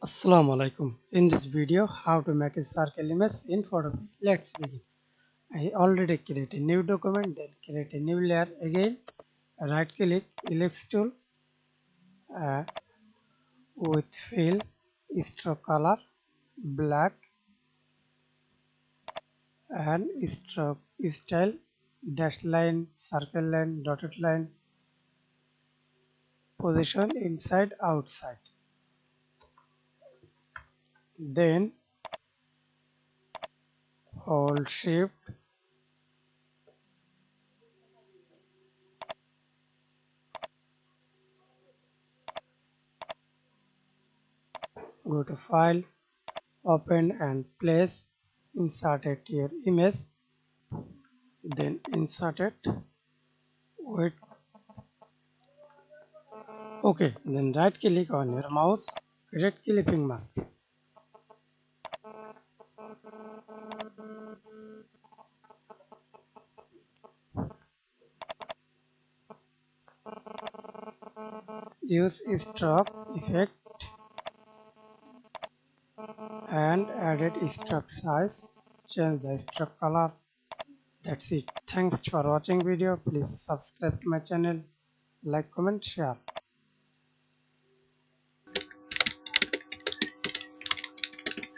Assalamu Walaikum. In this video, how to make a circle image in photopea. Let's begin. I already create a new document, then create a new layer again. Right click ellipse tool uh, with fill, stroke color, black and stroke style, dash line, circle line, dotted line, position inside, outside. Then hold shift, go to file, open and place, insert it your image, then insert it, wait, okay, then right click on your mouse, create clipping mask, use stroke effect and added stroke size, change the stroke color. That's it. Thanks for watching video. Please subscribe to my channel, like, comment, share.